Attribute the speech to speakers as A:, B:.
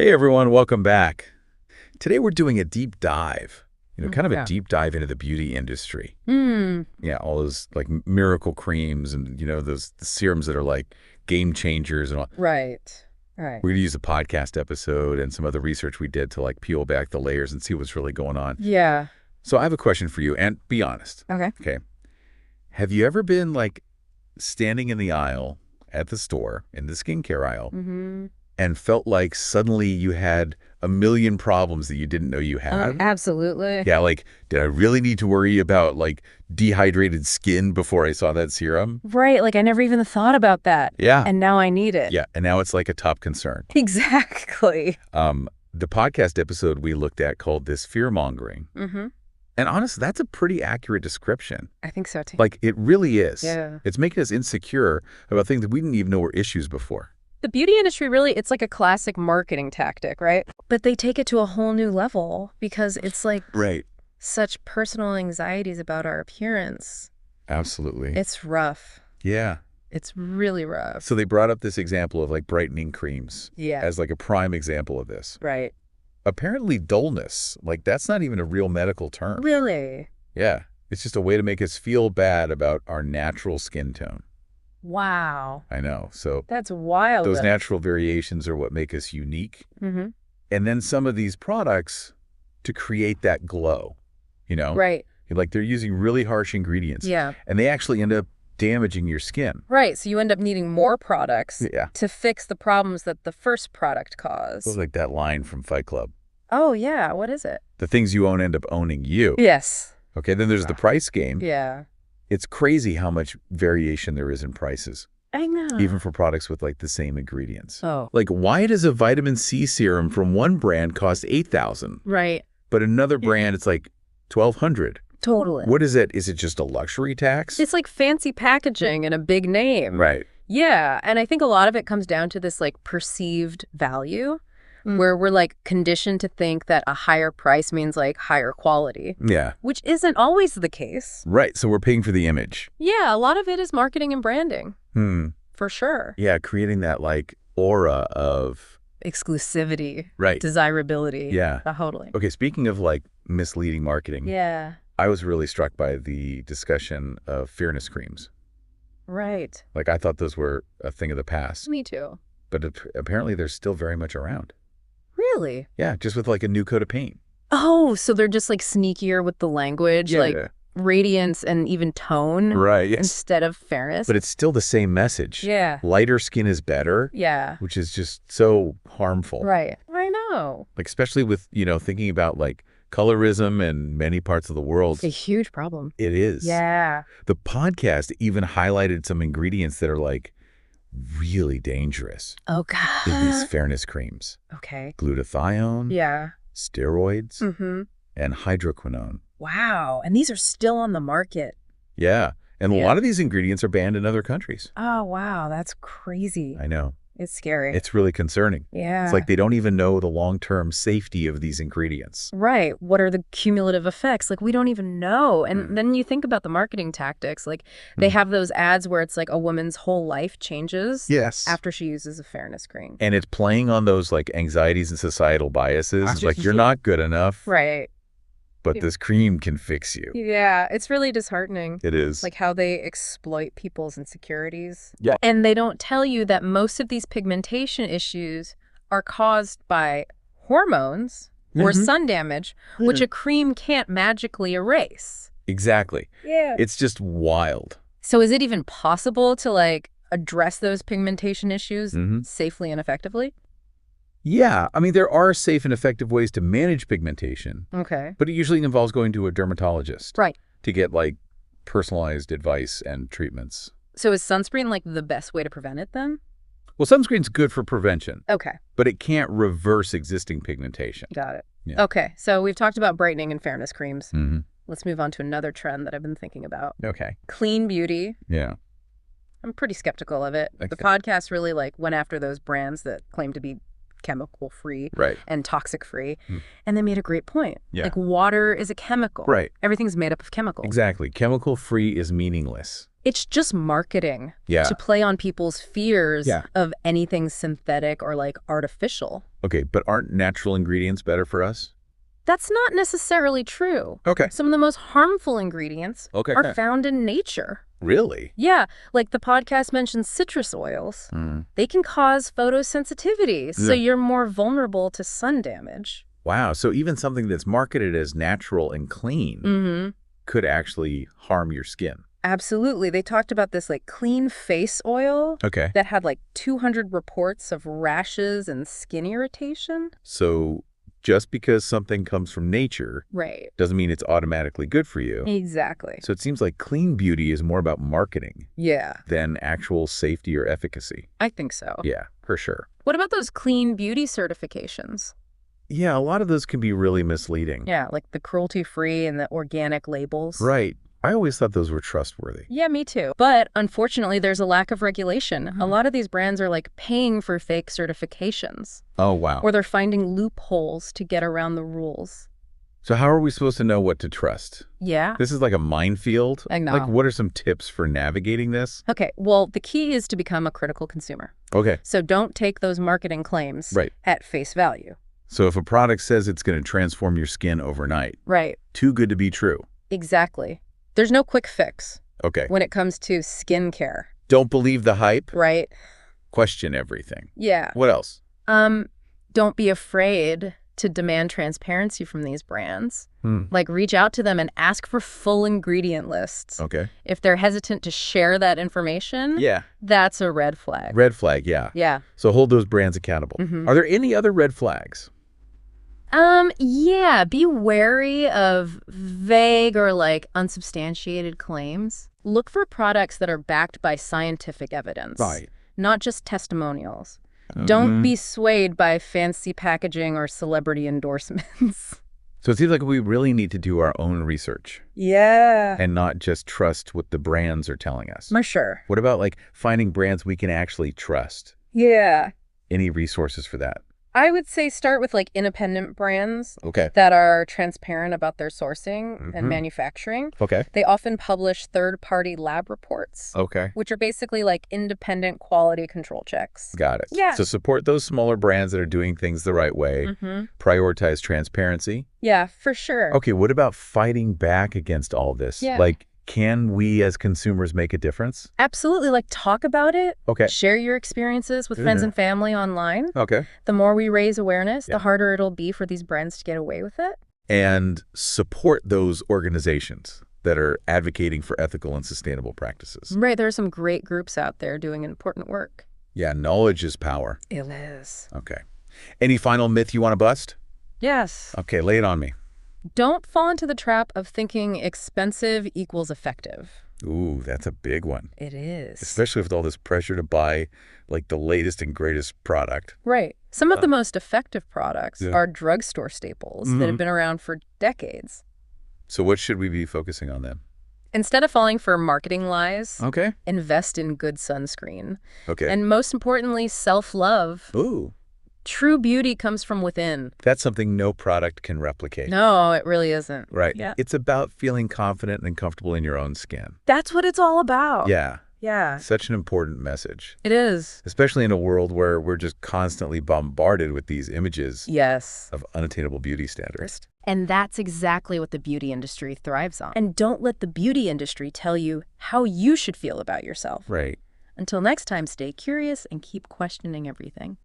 A: Hey everyone, welcome back. Today we're doing a deep dive, kind of a
B: Yeah.
A: deep dive into the beauty industry.
B: Hmm.
A: Yeah, all those like miracle creams and those the serums that are like game changers and all.
B: Right. Right.
A: We're gonna use a podcast episode and some other research we did to like peel back the layers and see what's really going on.
B: Yeah.
A: So I have a question for you, and be honest.
B: Okay.
A: Okay. Have you ever been like standing in the aisle at the store, in the skincare aisle,
B: Mm-hmm.
A: and felt like suddenly you had a million problems that you didn't know you had?
B: Absolutely.
A: Yeah, like, did I really need to worry about, like, dehydrated skin before I saw that serum?
B: Right. Like I never even thought about that.
A: Yeah.
B: And now I need it.
A: Yeah, and now it's like a top concern.
B: Exactly.
A: The podcast episode we looked at called this fear-mongering.
B: Mm-hmm.
A: And honestly, that's a pretty accurate description.
B: I think so too.
A: Like, it really is.
B: Yeah.
A: It's making us insecure about things that we didn't even know were issues before.
B: The beauty industry really, it's like a classic marketing tactic, right? But they take it to a whole new level because it's like
A: Right.
B: such personal anxieties about our appearance.
A: Absolutely.
B: It's rough.
A: Yeah.
B: It's really rough.
A: So they brought up this example of, like, brightening creams
B: Yeah.
A: as, like, a prime example of this.
B: Right.
A: Apparently dullness, like, that's not even a real medical term.
B: Really?
A: Yeah. It's just a way to make us feel bad about our natural skin tone.
B: Wow.
A: I know. So
B: That's wild.
A: those natural variations are what make us unique.
B: Mm-hmm.
A: And then some of these products to create that glow,
B: Right.
A: Like they're using really harsh ingredients.
B: Yeah.
A: And they actually end up damaging your skin.
B: Right. So you end up needing more products
A: Yeah.
B: to fix the problems that the first product
A: It was
B: caused.
A: like that line from Fight Club.
B: Oh, yeah. What is it?
A: The things you own end up owning you.
B: Yes.
A: Okay, then there's the price game.
B: Yeah.
A: It's crazy how much variation there is in prices,
B: I know.
A: even for products with like the same ingredients.
B: Oh.
A: Like, why does a vitamin C serum from one brand cost $8,000,
B: Right.
A: but another brand it's like $1,200?
B: Totally.
A: What is it? Is it just a luxury tax?
B: It's like fancy packaging and a big name.
A: Right.
B: Yeah. And I think a lot of it comes down to this like perceived value where we're like conditioned to think that a higher price means like higher quality,
A: Yeah.
B: which isn't always the case.
A: Right. So we're paying for the image.
B: Yeah. A lot of it is marketing and branding for sure.
A: Yeah. Creating that like aura of.
B: Exclusivity.
A: Right.
B: Desirability.
A: Yeah.
B: Totally.
A: Okay. Speaking of like misleading marketing.
B: Yeah.
A: I was really struck by the discussion of fairness creams.
B: Right.
A: Like, I thought those were a thing of the past,
B: Me too.
A: but apparently they're still very much around.
B: Really?
A: Yeah, just with like a new coat of paint.
B: Oh, so they're just like sneakier with the language, like radiance and even tone
A: Right, yes.
B: instead of fairness.
A: But it's still the same message.
B: Yeah.
A: Lighter skin is better,
B: Yeah.
A: which is just so harmful.
B: Right. I know.
A: Like, especially with, thinking about like colorism in many parts of the world.
B: It's a huge problem.
A: It is.
B: Yeah.
A: The podcast even highlighted some ingredients that are like really dangerous
B: Oh,
A: in these
B: God.
A: fairness creams.
B: Okay.
A: Glutathione,
B: Yeah.
A: steroids,
B: Mm-hmm.
A: and hydroquinone.
B: Wow. And these are still on the market.
A: Yeah. And a
B: Yeah.
A: lot of these ingredients are banned in other countries.
B: Oh, wow. That's crazy.
A: I know.
B: It's scary.
A: It's really concerning.
B: Yeah.
A: It's like they don't even know the long-term safety of these ingredients.
B: Right. What are the cumulative effects? Like, we don't even know. And then you think about the marketing tactics. Like, they have those ads where it's like a woman's whole life changes
A: Yes.
B: after she uses a fairness cream.
A: And it's playing on those like anxieties and societal biases. It's like, you're not good enough,
B: Right.
A: but this cream can fix you.
B: Yeah. It's really disheartening.
A: It is.
B: Like how they exploit people's insecurities.
A: Yeah.
B: And they don't tell you that most of these pigmentation issues are caused by hormones or sun damage, which a cream can't magically erase.
A: Exactly.
B: Yeah.
A: It's just wild.
B: So is it even possible to like address those pigmentation issues safely and effectively?
A: Yeah. I mean, there are safe and effective ways to manage pigmentation,
B: Okay.
A: but it usually involves going to a dermatologist
B: Right.
A: to get like personalized advice and treatments.
B: So is sunscreen like the best way to prevent it then?
A: Well, sunscreen's good for prevention,
B: Okay.
A: but it can't reverse existing pigmentation.
B: Got it.
A: Yeah.
B: Okay. So we've talked about brightening and fairness creams.
A: Mm-hmm.
B: Let's move on to another trend that I've been thinking about.
A: Okay.
B: Clean beauty.
A: Yeah.
B: I'm pretty skeptical of it. The
A: Okay.
B: podcast really like went after those brands that claim to be chemical free
A: Right.
B: and toxic free. And they made a great point.
A: Yeah.
B: Like water is a chemical.
A: Right.
B: Everything's made up of chemicals.
A: Exactly. Chemical free is meaningless.
B: It's just marketing
A: Yeah.
B: to play on people's fears
A: Yeah.
B: of anything synthetic or like artificial.
A: Okay, but aren't natural ingredients better for us?
B: That's not necessarily true.
A: Okay.
B: Some of the most harmful ingredients are found in nature.
A: Really?
B: Yeah, like the podcast mentioned citrus oils. They can cause photosensitivity, so you're more vulnerable to sun damage.
A: Wow, so even something that's marketed as natural and clean could actually harm your skin.
B: Absolutely. They talked about this like clean face oil that had like 200 reports of rashes and skin irritation.
A: So just because something comes from nature doesn't mean it's automatically good for you.
B: Exactly.
A: So it seems like clean beauty is more about marketing than actual safety or efficacy.
B: I think so.
A: Yeah, for sure.
B: What about those clean beauty certifications?
A: Yeah, a lot of those can be really misleading.
B: Yeah, like the cruelty-free and the organic labels.
A: Right. I always thought those were trustworthy.
B: Yeah, me too. But unfortunately, there's a lack of regulation. A lot of these brands are like paying for fake certifications.
A: Oh, wow.
B: Or they're finding loopholes to get around the rules.
A: So how are we supposed to know what to trust?
B: Yeah.
A: This is like a minefield?
B: I know.
A: Like, what are some tips for navigating this?
B: Okay, well, the key is to become a critical consumer.
A: Okay.
B: So don't take those marketing claims at face value.
A: So if a product says it's going to transform your skin overnight, too good to be true.
B: Exactly. There's no quick fix when it comes to skincare.
A: Don't believe the hype.
B: Right.
A: Question everything.
B: Yeah.
A: What else?
B: Don't be afraid to demand transparency from these brands. Like reach out to them and ask for full ingredient lists.
A: Okay.
B: If they're hesitant to share that information, that's a red flag.
A: Red flag, yeah.
B: Yeah.
A: So hold those brands accountable. Are there any other red flags?
B: Yeah, be wary of vague or like unsubstantiated claims. Look for products that are backed by scientific evidence, not just testimonials. Don't be swayed by fancy packaging or celebrity endorsements.
A: So it seems like we really need to do our own research.
B: Yeah.
A: And not just trust what the brands are telling us.
B: For sure.
A: What about like finding brands we can actually trust?
B: Yeah.
A: Any resources for that?
B: I would say start with like independent brands
A: Okay.
B: that are transparent about their sourcing and manufacturing.
A: Okay.
B: They often publish third-party lab reports, which are basically like independent quality control checks.
A: Got it.
B: Yeah.
A: So support those smaller brands that are doing things the right way. Prioritize transparency.
B: Yeah, for sure.
A: Okay, what about fighting back against all this?
B: Yeah.
A: Like, can we as consumers make a difference?
B: Absolutely. Like talk about it.
A: Okay.
B: Share your experiences with friends and family online.
A: Okay.
B: The more we raise awareness, the harder it'll be for these brands to get away with it.
A: And support those organizations that are advocating for ethical and sustainable practices.
B: Right. There are some great groups out there doing important work.
A: Yeah, knowledge is power.
B: It is.
A: Okay. Any final myth you want to bust?
B: Yes.
A: Okay, lay it on me.
B: Don't fall into the trap of thinking expensive equals effective.
A: Ooh, that's a big one.
B: It is.
A: Especially with all this pressure to buy like the latest and greatest product.
B: Right. Some of the most effective products are drugstore staples that have been around for decades.
A: So what should we be focusing on then?
B: Instead of falling for marketing lies,
A: Okay.
B: invest in good sunscreen.
A: Okay.
B: And most importantly, self-love.
A: Ooh.
B: True beauty comes from within.
A: That's something no product can replicate.
B: No, it really isn't.
A: Right.
B: Yeah.
A: It's about feeling confident and comfortable in your own skin.
B: That's what it's all about.
A: Yeah.
B: Yeah.
A: Such an important message.
B: It is.
A: Especially in a world where we're just constantly bombarded with these images of unattainable beauty standards.
B: And that's exactly what the beauty industry thrives on. And don't let the beauty industry tell you how you should feel about yourself.
A: Right.
B: Until next time, stay curious and keep questioning everything.